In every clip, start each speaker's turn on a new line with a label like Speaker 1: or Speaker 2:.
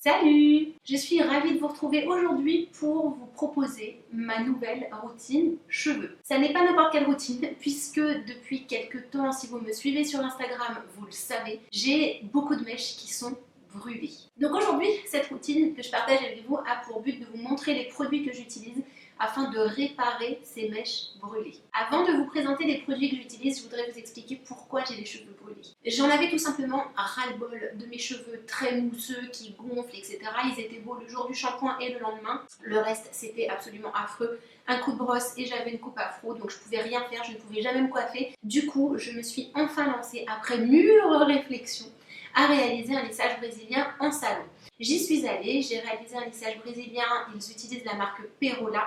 Speaker 1: Salut! Je suis ravie de vous retrouver aujourd'hui pour vous proposer ma nouvelle routine cheveux. Ça n'est pas n'importe quelle routine puisque depuis quelques temps, si vous me suivez sur Instagram, vous le savez, j'ai beaucoup de mèches qui sont brûlées. Donc aujourd'hui, cette routine que je partage avec vous a pour but de vous montrer les produits que j'utilise afin de réparer ces mèches brûlées. Avant de vous présenter les produits que j'utilise, je voudrais vous expliquer pourquoi j'ai les cheveux brûlés. J'en avais tout simplement ras-le-bol de mes cheveux très mousseux qui gonflent, etc. Ils étaient beaux le jour du shampoing et le lendemain. Le reste, c'était absolument affreux. Un coup de brosse et j'avais une coupe afro, donc je pouvais rien faire, je ne pouvais jamais me coiffer. Du coup, je me suis enfin lancée, après mûre réflexion, à réaliser un lissage brésilien en salon. J'y suis allée, j'ai réalisé un lissage brésilien, ils utilisent la marque Perola.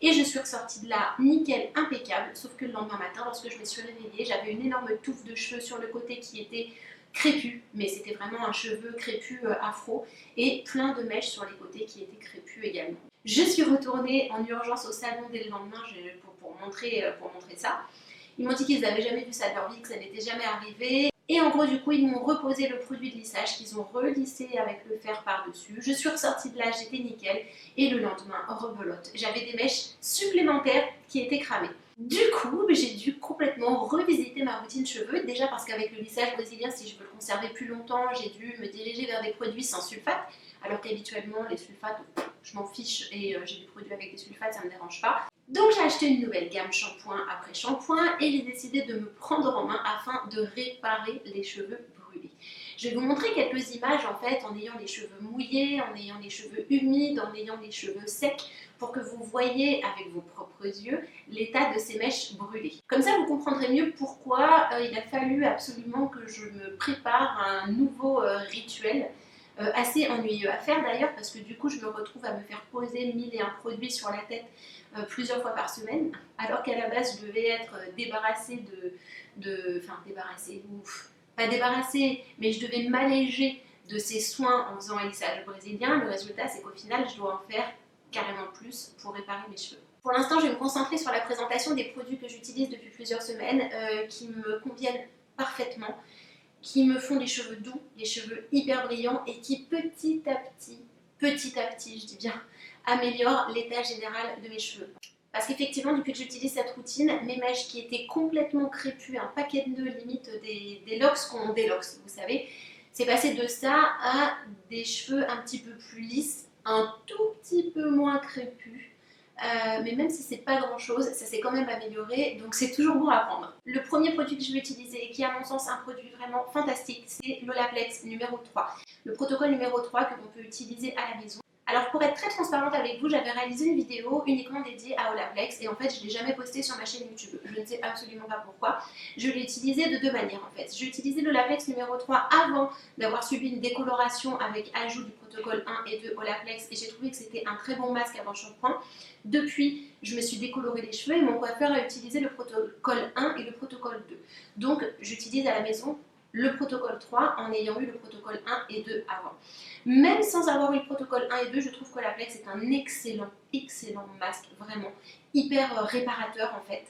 Speaker 1: Et je suis ressortie de là nickel, impeccable, sauf que le lendemain matin, lorsque je me suis réveillée, j'avais une énorme touffe de cheveux sur le côté qui était crépue, mais c'était vraiment un cheveu crépus afro, et plein de mèches sur les côtés qui étaient crépus également. Je suis retournée en urgence au salon dès le lendemain pour montrer ça. Ils m'ont dit qu'ils n'avaient jamais vu ça de leur vie, que ça n'était jamais arrivé. Et en gros, du coup, ils m'ont reposé le produit de lissage qu'ils ont relissé avec le fer par-dessus. Je suis ressortie de là, j'étais nickel. Et le lendemain, rebelote, j'avais des mèches supplémentaires qui étaient cramées. Du coup, j'ai dû complètement revisiter ma routine cheveux. Déjà parce qu'avec le lissage brésilien, si je veux le conserver plus longtemps, j'ai dû me diriger vers des produits sans sulfate. Alors qu'habituellement, les sulfates, je m'en fiche et j'ai des produits avec des sulfates, ça ne me dérange pas. Donc j'ai acheté une nouvelle gamme shampoing après shampoing et j'ai décidé de me prendre en main afin de réparer les cheveux brûlés. Je vais vous montrer quelques images en fait en ayant les cheveux mouillés, en ayant les cheveux humides, en ayant les cheveux secs pour que vous voyez avec vos propres yeux l'état de ces mèches brûlées. Comme ça vous comprendrez mieux pourquoi il a fallu absolument que je me prépare à un nouveau rituel assez ennuyeux à faire d'ailleurs parce que du coup je me retrouve à me faire poser 1001 produits sur la tête plusieurs fois par semaine alors qu'à la base je devais être débarrassée enfin débarrassée, ouf, pas débarrassée mais je devais m'alléger de ces soins en faisant un lissage brésilien. Le résultat c'est qu'au final je dois en faire carrément plus pour réparer mes cheveux. Pour l'instant je vais me concentrer sur la présentation des produits que j'utilise depuis plusieurs semaines qui me conviennent parfaitement, qui me font des cheveux doux, des cheveux hyper brillants et qui petit à petit, je dis bien, améliorent l'état général de mes cheveux. Parce qu'effectivement, depuis que j'utilise cette routine, mes mèches qui étaient complètement crépues, un paquet de nœuds, limite des locks qu'on déloque, vous savez, c'est passé de ça à des cheveux un petit peu plus lisses, un tout petit peu moins crépus, mais même si c'est pas grand chose, ça s'est quand même amélioré, donc c'est toujours bon à prendre. Le premier produit que je vais utiliser, et qui est à mon sens un produit vraiment fantastique, c'est l'Olaplex numéro 3. Le protocole numéro 3 que l'on peut utiliser à la maison. Alors pour être très transparente avec vous, j'avais réalisé une vidéo uniquement dédiée à Olaplex et en fait je ne l'ai jamais postée sur ma chaîne YouTube. Je ne sais absolument pas pourquoi. Je l'ai utilisé de deux manières en fait. J'ai utilisé l'Olaplex numéro 3 avant d'avoir subi une décoloration avec ajout du protocole 1 et 2 Olaplex et j'ai trouvé que c'était un très bon masque avant shampoing. Depuis, je me suis décoloré les cheveux et mon coiffeur a utilisé le protocole 1 et le protocole 2. Donc j'utilise à la maison le protocole 3 en ayant eu le protocole 1 et 2 avant. Même sans avoir eu le protocole 1 et 2, je trouve que l'Olaplex est un excellent masque, vraiment hyper réparateur en fait.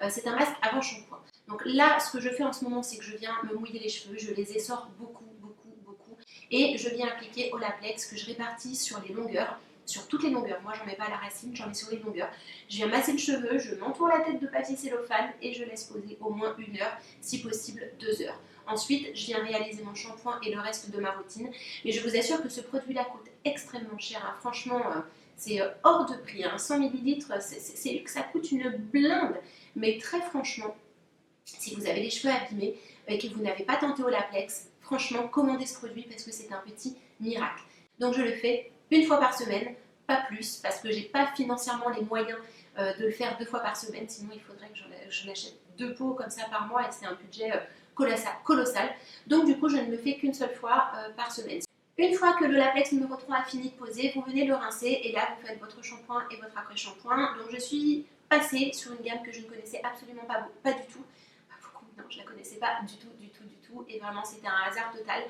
Speaker 1: C'est un masque avant shampoing. Donc là, ce que je fais en ce moment, c'est que je viens me mouiller les cheveux, je les essore beaucoup, et je viens appliquer Olaplex que je répartis sur les longueurs, sur toutes les longueurs. Moi, j'en mets pas à la racine, j'en mets sur les longueurs. Je viens masser le cheveu, je m'entoure la tête de papier cellophane et je laisse poser au moins 1 heure, si possible 2 heures. Ensuite, je viens réaliser mon shampoing et le reste de ma routine. Mais je vous assure que ce produit-là coûte extrêmement cher. Hein. Franchement, c'est hors de prix. Hein. 100 ml, ça coûte une blinde. Mais très franchement, si vous avez les cheveux abîmés et que vous n'avez pas tenté Olaplex, franchement, commandez ce produit parce que c'est un petit miracle. Donc je le fais une fois par semaine, pas plus, parce que j'ai pas financièrement les moyens de le faire 2 fois par semaine, sinon il faudrait que j'en achète 2 pots comme ça par mois et c'est un budget colossal. Donc du coup, je ne le fais qu'une seule fois par semaine. Une fois que le Laplex numéro 3 a fini de poser, vous venez le rincer et là vous faites votre shampoing et votre après-shampoing. Donc je suis passée sur une gamme que je ne connaissais absolument pas du tout. Pas beaucoup, non, je la connaissais pas du tout et vraiment c'était un hasard total.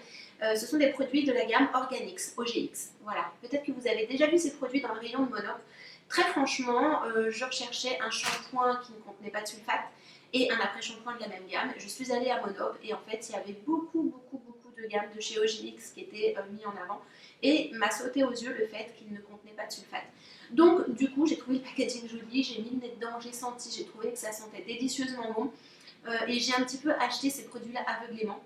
Speaker 1: Ce sont des produits de la gamme Organix, OGX. Voilà, peut-être que vous avez déjà vu ces produits dans le rayon de Monop. Très franchement, je recherchais un shampoing qui ne contenait pas de sulfate et un après-shampoing de la même gamme. Je suis allée à Monop et en fait il y avait beaucoup de gamme de chez Ogilix qui était mis en avant et m'a sauté aux yeux le fait qu'il ne contenait pas de sulfate. Donc du coup j'ai trouvé le packaging joli, j'ai mis le nez dedans, j'ai senti, j'ai trouvé que ça sentait délicieusement bon et j'ai un petit peu acheté ces produits là aveuglément.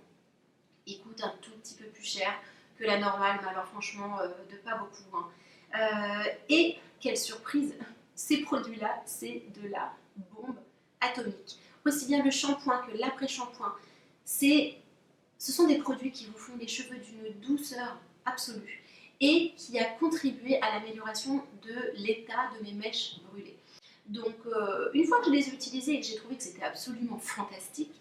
Speaker 1: Ils coûtent un tout petit peu plus cher que la normale, mais alors franchement de pas beaucoup hein. Et quelle surprise, ces produits là c'est de la bombe atomique. Aussi bien le shampoing que l'après-shampoing, ce sont des produits qui vous font les cheveux d'une douceur absolue et qui a contribué à l'amélioration de l'état de mes mèches brûlées. Donc une fois que je les ai utilisés et que j'ai trouvé que c'était absolument fantastique,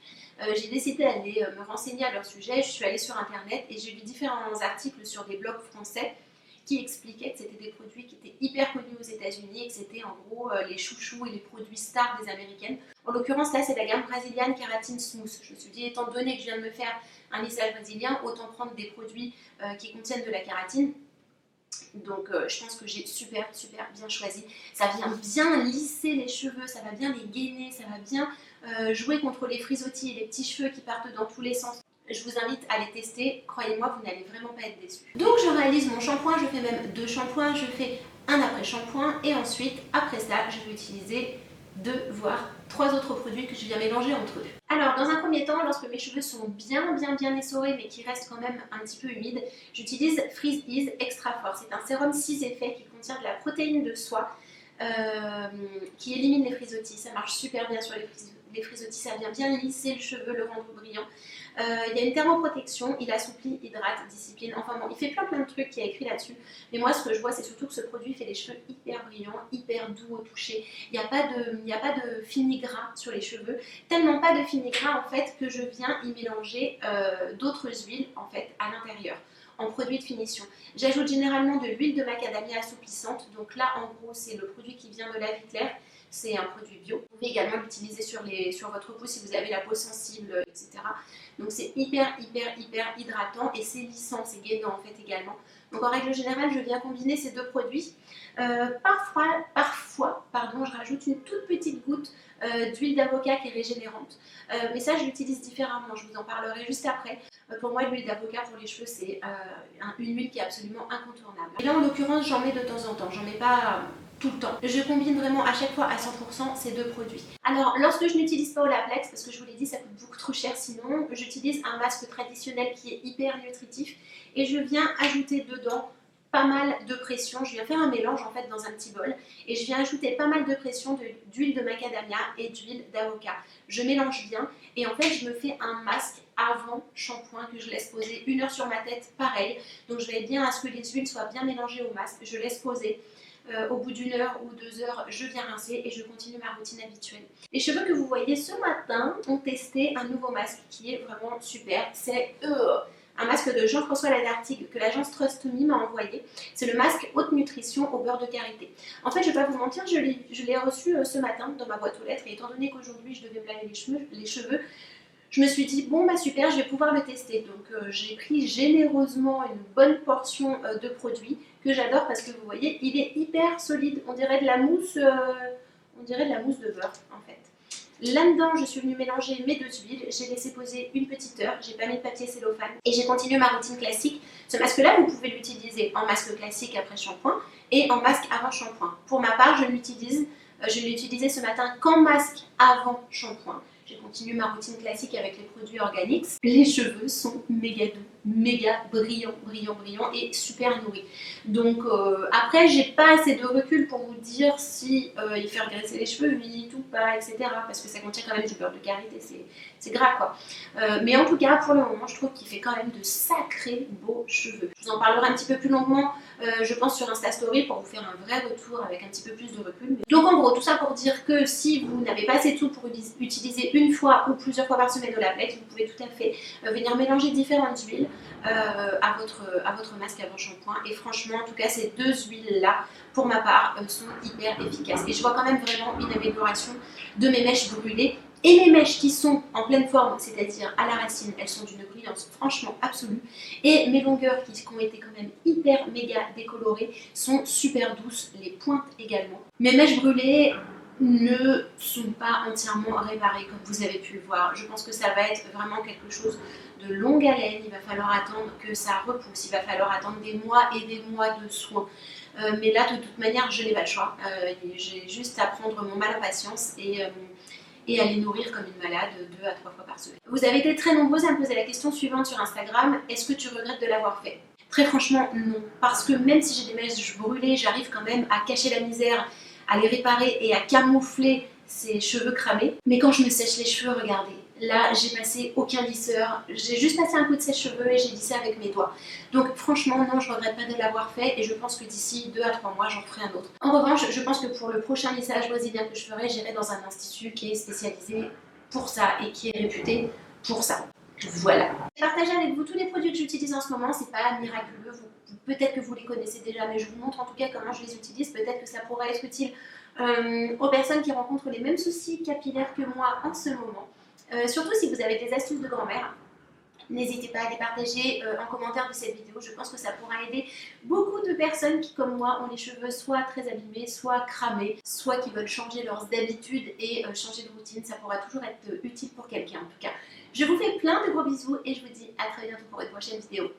Speaker 1: j'ai décidé d'aller me renseigner à leur sujet. Je suis allée sur internet et j'ai lu différents articles sur des blogs français qui expliquaient que c'était des produits qui étaient hyper connus aux États-Unis et que c'était en gros les chouchous et les produits stars des Américaines. En l'occurrence là c'est la gamme brésilienne Keratin Smooth. Je me suis dit étant donné que je viens de me faire un lissage brésilien, autant prendre des produits qui contiennent de la kératine. Donc je pense que j'ai super bien choisi. Ça vient bien lisser les cheveux, ça va bien les gainer, ça va bien jouer contre les frisottis et les petits cheveux qui partent dans tous les sens. Je vous invite à les tester, croyez-moi, vous n'allez vraiment pas être déçus. Donc je réalise mon shampoing, je fais même 2 shampoings, je fais un après-shampoing et ensuite, après ça, je vais utiliser 2 voire 3 autres produits que je viens mélanger entre eux. Alors dans un premier temps, lorsque mes cheveux sont bien essorés mais qui restent quand même un petit peu humides, j'utilise Freeze Ease Extra Force. C'est un sérum 6 effets qui contient de la protéine de soie qui élimine les frisottis. Ça marche super bien sur les frisottis, ça vient bien lisser le cheveu, le rendre brillant. Il y a une thermoprotection, il assouplit, hydrate, discipline, enfin bon, il fait plein de trucs qui est écrit là-dessus. Mais moi ce que je vois c'est surtout que ce produit fait les cheveux hyper brillants, hyper doux au toucher. Il n'y a pas de fini gras sur les cheveux, tellement pas de fini gras en fait que je viens y mélanger d'autres huiles en fait à l'intérieur en produit de finition. J'ajoute généralement de l'huile de macadamia assouplissante, donc là en gros c'est le produit qui vient de la vie claire. C'est un produit bio. Vous pouvez également l'utiliser sur votre peau si vous avez la peau sensible, etc. Donc c'est hyper hydratant et c'est lissant, c'est gainant en fait également. Donc en règle générale, je viens combiner ces 2 produits. Parfois, je rajoute une toute petite goutte d'huile d'avocat qui est régénérante. Mais ça, je l'utilise différemment, je vous en parlerai juste après. Pour moi, l'huile d'avocat pour les cheveux, c'est une huile qui est absolument incontournable. Et là, en l'occurrence, j'en mets de temps en temps, j'en mets pas tout le temps. Je combine vraiment à chaque fois à 100% ces 2 produits. Alors, lorsque je n'utilise pas Olaplex, parce que je vous l'ai dit, ça coûte beaucoup trop cher sinon, j'utilise un masque traditionnel qui est hyper nutritif et je viens ajouter dedans pas mal de pression. Je viens faire un mélange en fait dans un petit bol et je viens ajouter pas mal de pression d'huile de macadamia et d'huile d'avocat. Je mélange bien et en fait je me fais un masque avant shampoing que je laisse poser 1 heure sur ma tête, pareil. Donc je veille bien à ce que les huiles soient bien mélangées au masque, je laisse poser. Au bout d'1 heure ou 2 heures, je viens rincer et je continue ma routine habituelle. Les cheveux que vous voyez ce matin ont testé un nouveau masque qui est vraiment super. C'est un masque de Jean-François Ladartigue que l'agence Trust Me m'a envoyé. C'est le masque haute nutrition au beurre de karité. En fait, je ne vais pas vous mentir, je l'ai reçu ce matin dans ma boîte aux lettres et étant donné qu'aujourd'hui je devais me laver les cheveux, je me suis dit bon bah super, je vais pouvoir le tester. Donc j'ai pris généreusement une bonne portion de produit que j'adore parce que vous voyez il est hyper solide, on dirait de la mousse de beurre en fait. Là-dedans, je suis venue mélanger mes 2 huiles, j'ai laissé poser une petite heure, j'ai pas mis de papier cellophane et j'ai continué ma routine classique. Ce masque-là, vous pouvez l'utiliser en masque classique après shampoing et en masque avant shampoing. Pour ma part, je l'ai utilisé ce matin qu'en masque avant shampoing. J'ai continué ma routine classique avec les produits organiques. Les cheveux sont méga doux, méga brillants et super nourris. Donc après, j'ai pas assez de recul pour vous dire si il fait regresser les cheveux vite ou pas, etc. Parce que ça contient quand même du beurre de karité, c'est gras quoi. Mais en tout cas, pour le moment, je trouve qu'il fait quand même de sacrés beaux cheveux. Je vous en parlerai un petit peu plus longuement, je pense, sur Insta Story pour vous faire un vrai retour avec un petit peu plus de recul. Donc en gros, tout ça pour dire que si vous n'avez pas assez de sous pour utiliser une fois ou plusieurs fois par semaine Olaplex, vous pouvez tout à fait venir mélanger différentes huiles à votre masque avant shampoing. Et franchement, en tout cas, ces 2 huiles-là, pour ma part, sont hyper efficaces. Et je vois quand même vraiment une amélioration de mes mèches brûlées. Et mes mèches qui sont en pleine forme, c'est-à-dire à la racine, elles sont d'une brillance franchement absolue. Et mes longueurs qui ont été quand même hyper méga décolorées sont super douces, les pointes également. Mes mèches brûlées, ne sont pas entièrement réparés comme vous avez pu le voir. Je pense que ça va être vraiment quelque chose de longue haleine, il va falloir attendre que ça repousse, il va falloir attendre des mois et des mois de soins. Mais là, de toute manière, je n'ai pas le choix. J'ai juste à prendre mon mal en patience et à les nourrir comme une malade 2 à 3 fois par semaine. Vous avez été très nombreuses à me poser la question suivante sur Instagram, est-ce que tu regrettes de l'avoir fait? Très franchement, non. Parce que même si j'ai des mèches brûlées, j'arrive quand même à cacher la misère, à les réparer et à camoufler ces cheveux cramés. Mais quand je me sèche les cheveux, regardez, là j'ai passé aucun lisseur, j'ai juste passé un coup de sèche-cheveux et j'ai lissé avec mes doigts. Donc franchement non, je regrette pas de l'avoir fait et je pense que d'ici 2 à 3 mois j'en ferai un autre. En revanche, je pense que pour le prochain lissage brésilien que je ferai, j'irai dans un institut qui est spécialisé pour ça et qui est réputé pour ça. Voilà. Partager avec vous tous les produits que j'utilise en ce moment, c'est pas miraculeux, peut-être que vous les connaissez déjà, mais je vous montre en tout cas comment je les utilise, peut-être que ça pourra être utile aux personnes qui rencontrent les mêmes soucis capillaires que moi en ce moment. Surtout si vous avez des astuces de grand-mère, n'hésitez pas à les partager en commentaire de cette vidéo. Je pense que ça pourra aider beaucoup de personnes qui, comme moi, ont les cheveux soit très abîmés, soit cramés, soit qui veulent changer leurs habitudes et changer de routine. Ça pourra toujours être utile pour quelqu'un en tout cas. Je vous fais plein de gros bisous et je vous dis à très bientôt pour une prochaine vidéo.